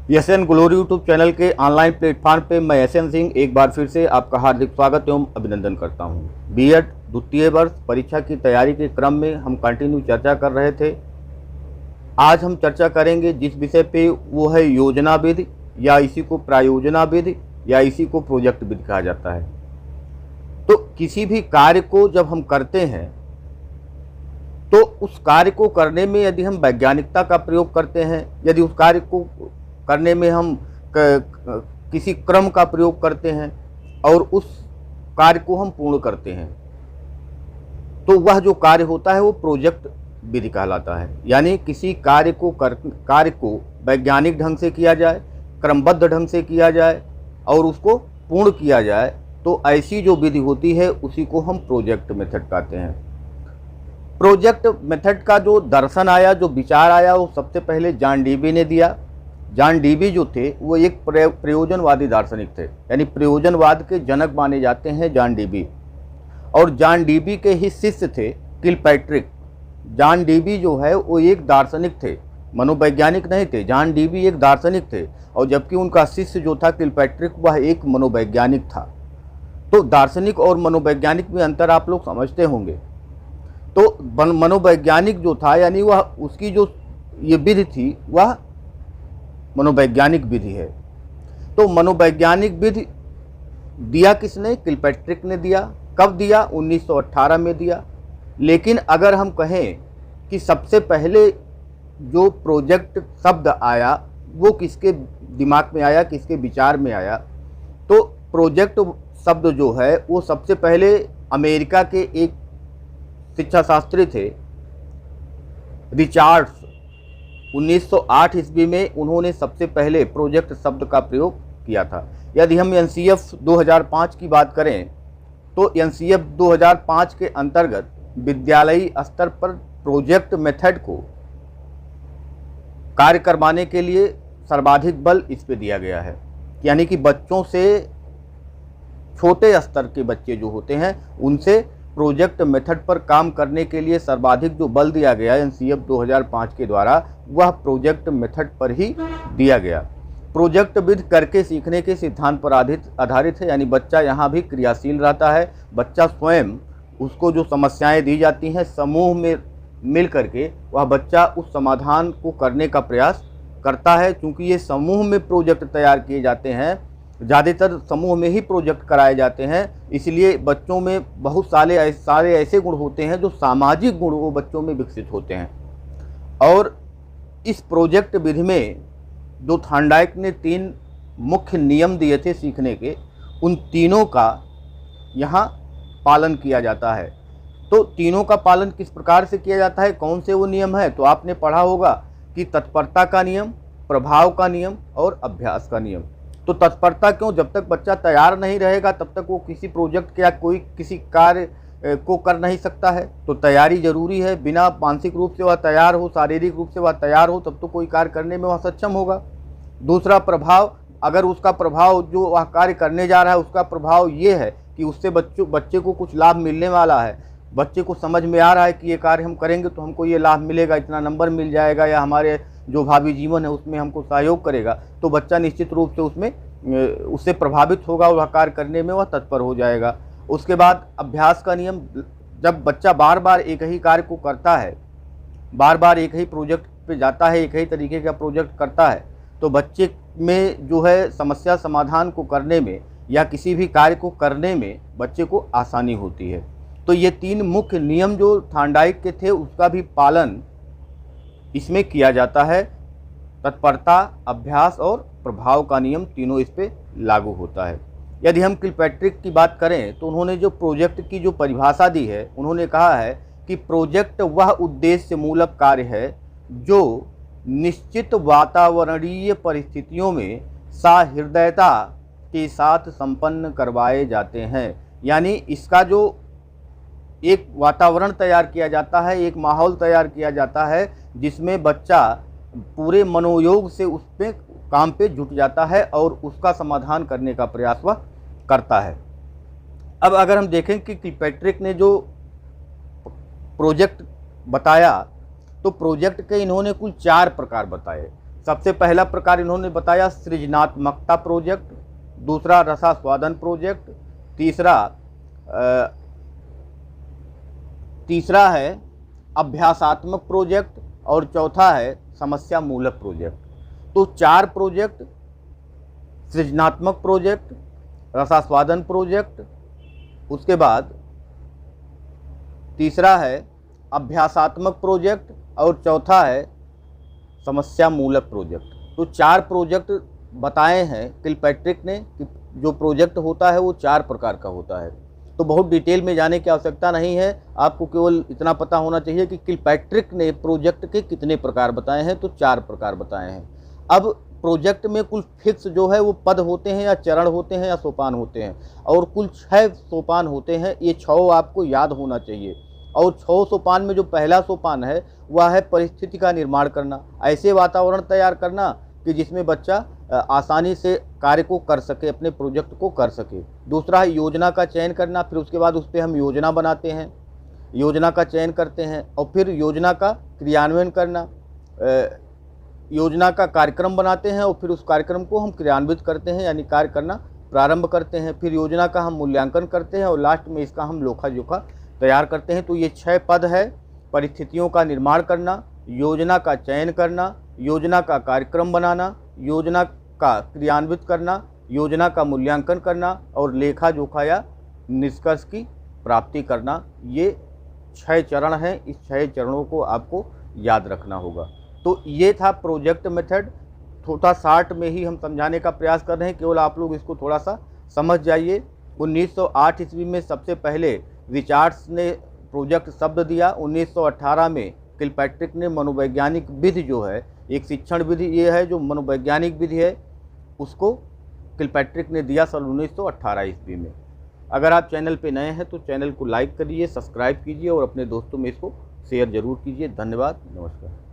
SN glory YouTube channel के online platform पे मैं एसएन सिंह एक बार फिर से आपका हार्दिक स्वागत एवं अभिनंदन करता हूं। बीएड द्वितीय वर्ष परीक्षा की तैयारी के क्रम में हम कंटिन्यू चर्चा कर रहे थे। आज हम चर्चा करेंगे जिस विषय पे वो है योजना विधि, या इसी को प्रायोजना विधि, या इसी को प्रोजेक्ट विधि कहा जाता है। तो किसी भी कार्य को जब हम करते हैं तो उस कार्य को करने में यदि हम वैज्ञानिकता का प्रयोग करते हैं, यदि उस कार्य को करने में हम किसी क्रम का प्रयोग करते हैं और उस कार्य को हम पूर्ण करते हैं, तो वह जो कार्य होता है वो प्रोजेक्ट विधि कहलाता है। यानी किसी कार्य को वैज्ञानिक ढंग से किया जाए, क्रमबद्ध ढंग से किया जाए और उसको पूर्ण किया जाए, तो ऐसी जो विधि होती है उसी को हम प्रोजेक्ट मेथड कहते हैं। प्रोजेक्ट मेथड का जो दर्शन आया, जो विचार आया, वो सबसे पहले जॉन डीवी ने दिया। जॉन डीवी जो थे वो एक प्रयोजनवादी दार्शनिक थे, यानी प्रयोजनवाद के जनक माने जाते हैं जॉन डीवी। और जॉन डीवी के ही शिष्य थे किलपैट्रिक। जॉन डीवी जो है वो एक दार्शनिक थे, मनोवैज्ञानिक नहीं थे। जॉन डीवी एक दार्शनिक थे और जबकि उनका शिष्य जो था किलपैट्रिक, वह एक मनोवैज्ञानिक था। तो दार्शनिक और मनोवैज्ञानिक में अंतर आप लोग समझते होंगे। तो मनोवैज्ञानिक जो था, यानी वह उसकी जो ये विधि थी वह मनोवैज्ञानिक विधि है। तो मनोवैज्ञानिक विधि दिया किसने? किलपैट्रिक ने दिया। कब दिया? 1918 में दिया। लेकिन अगर हम कहें कि सबसे पहले जो प्रोजेक्ट शब्द आया वो किसके दिमाग में आया, किसके विचार में आया, तो प्रोजेक्ट शब्द जो है वो सबसे पहले अमेरिका के एक शिक्षा शास्त्री थे, रिचार्ड्स। 1908 ईस्वी में उन्होंने सबसे पहले प्रोजेक्ट शब्द का प्रयोग किया था। यदि हम एनसीएफ 2005 की बात करें तो एनसीएफ 2005 के अंतर्गत विद्यालयी स्तर पर प्रोजेक्ट मेथड को कार्य करवाने के लिए सर्वाधिक बल इस पे दिया गया है। यानी कि बच्चों से, छोटे स्तर के बच्चे जो होते हैं उनसे प्रोजेक्ट मेथड पर काम करने के लिए सर्वाधिक जो बल दिया गया एनसीएफ 2005 के द्वारा, वह प्रोजेक्ट मेथड पर ही दिया गया। प्रोजेक्ट विधि करके सीखने के सिद्धांत पर आधारित है, यानी बच्चा यहाँ भी क्रियाशील रहता है। बच्चा स्वयं, उसको जो समस्याएं दी जाती हैं समूह में मिल करके, वह बच्चा उस समाधान को करने का प्रयास करता है। क्योंकि ये समूह में प्रोजेक्ट तैयार किए जाते हैं, ज़्यादातर समूह में ही प्रोजेक्ट कराए जाते हैं, इसलिए बच्चों में बहुत सारे ऐसे गुण होते हैं जो सामाजिक गुण वो बच्चों में विकसित होते हैं। और इस प्रोजेक्ट विधि में जो थॉर्नडाइक ने 3 मुख्य नियम दिए थे सीखने के, उन तीनों का यहाँ पालन किया जाता है। तो तीनों का पालन किस प्रकार से किया जाता है, कौन से वो नियम है, तो आपने पढ़ा होगा कि तत्परता का नियम, प्रभाव का नियम और अभ्यास का नियम। तो तत्परता क्यों? जब तक बच्चा तैयार नहीं रहेगा तब तक वो किसी प्रोजेक्ट या कोई किसी कार्य को कर नहीं सकता है। तो तैयारी जरूरी है। बिना मानसिक रूप से वह तैयार हो, शारीरिक रूप से वह तैयार हो, तब तो कोई कार्य करने में वह सक्षम होगा। दूसरा प्रभाव, अगर उसका प्रभाव जो वह कार्य करने जा रहा है उसका प्रभाव ये है कि उससे बच्चे को कुछ लाभ मिलने वाला है, बच्चे को समझ में आ रहा है कि ये कार्य हम करेंगे तो हमको ये लाभ मिलेगा, इतना नंबर मिल जाएगा, या हमारे जो भावी जीवन है उसमें हमको सहयोग करेगा, तो बच्चा निश्चित रूप से उससे प्रभावित होगा और वह कार्य करने में वह तत्पर हो जाएगा। उसके बाद अभ्यास का नियम, जब बच्चा बार बार एक ही कार्य को करता है, बार बार एक ही प्रोजेक्ट पे जाता है, एक ही तरीके का प्रोजेक्ट करता है, तो बच्चे में जो है समस्या समाधान को करने में या किसी भी कार्य को करने में बच्चे को आसानी होती है। तो ये 3 मुख्य नियम जो थॉर्नडाइक के थे उसका भी पालन इसमें किया जाता है। तत्परता, अभ्यास और प्रभाव का नियम तीनों इस पे लागू होता है। यदि हम किलपैट्रिक की बात करें तो उन्होंने जो प्रोजेक्ट की जो परिभाषा दी है, उन्होंने कहा है कि प्रोजेक्ट वह उद्देश्य मूलक कार्य है जो निश्चित वातावरणीय परिस्थितियों में सहृदयता के साथ संपन्न करवाए जाते हैं। यानी इसका जो एक वातावरण तैयार किया जाता है, एक माहौल तैयार किया जाता है जिसमें बच्चा पूरे मनोयोग से उस पे काम पे जुट जाता है और उसका समाधान करने का प्रयास वह करता है। अब अगर हम देखें कि किलपैट्रिक ने जो प्रोजेक्ट बताया, तो प्रोजेक्ट के इन्होंने कुल 4 प्रकार बताए। सबसे पहला प्रकार इन्होंने बताया सृजनात्मकता प्रोजेक्ट, दूसरा रसास्वादन प्रोजेक्ट, तीसरा है अभ्यासात्मक प्रोजेक्ट और चौथा है समस्या मूलक प्रोजेक्ट। तो 4 प्रोजेक्ट, सृजनात्मक प्रोजेक्ट, रसास्वादन प्रोजेक्ट, उसके बाद तीसरा है अभ्यासात्मक प्रोजेक्ट और चौथा है समस्या मूलक प्रोजेक्ट। तो 4 प्रोजेक्ट बताए हैं किलपैट्रिक ने कि जो प्रोजेक्ट होता है वो 4 प्रकार का होता है। तो बहुत डिटेल में जाने की आवश्यकता नहीं है, आपको केवल इतना पता होना चाहिए कि किलपैट्रिक ने प्रोजेक्ट के कितने प्रकार बताए हैं। तो 4 प्रकार बताए हैं। अब प्रोजेक्ट में कुल फिक्स जो है वो पद होते हैं या चरण होते हैं या सोपान होते हैं, और कुल 6 सोपान होते हैं। ये 6 आपको याद होना चाहिए। और 6 सोपान में जो पहला सोपान है वह है परिस्थिति का निर्माण करना, ऐसे वातावरण तैयार करना कि जिसमें बच्चा आसानी से कार्य को कर सके, अपने प्रोजेक्ट को कर सके। दूसरा है योजना का चयन करना, फिर उसके बाद उस पर हम योजना बनाते हैं, योजना का चयन करते हैं और फिर योजना का क्रियान्वयन करना, योजना का कार्यक्रम बनाते हैं और फिर उस कार्यक्रम को हम क्रियान्वित करते हैं, यानी कार्य करना प्रारंभ करते हैं। फिर योजना का हम मूल्यांकन करते हैं और लास्ट में इसका हम लेखा जोखा तैयार करते हैं। तो ये 6 पद है: परिस्थितियों का निर्माण करना, योजना का चयन करना, योजना का कार्यक्रम बनाना, योजना का क्रियान्वित करना, योजना का मूल्यांकन करना और लेखा जोखा या निष्कर्ष की प्राप्ति करना। ये 6 चरण हैं। इस 6 चरणों को आपको याद रखना होगा। तो ये था प्रोजेक्ट मेथड। थोड़ा शार्ट में ही हम समझाने का प्रयास कर रहे हैं, केवल आप लोग इसको थोड़ा सा समझ जाइए। 1908 ईस्वी में सबसे पहले रिचार्ड्स ने प्रोजेक्ट शब्द दिया। 1918 में किलपैट्रिक ने मनोवैज्ञानिक विधि जो है, एक शिक्षण विधि ये है जो मनोवैज्ञानिक विधि है, उसको किलपैट्रिक ने दिया सन 1918 ईस्वी में। अगर आप चैनल पे नए हैं तो चैनल को लाइक करिए, सब्सक्राइब कीजिए और अपने दोस्तों में इसको शेयर जरूर कीजिए। धन्यवाद, नमस्कार।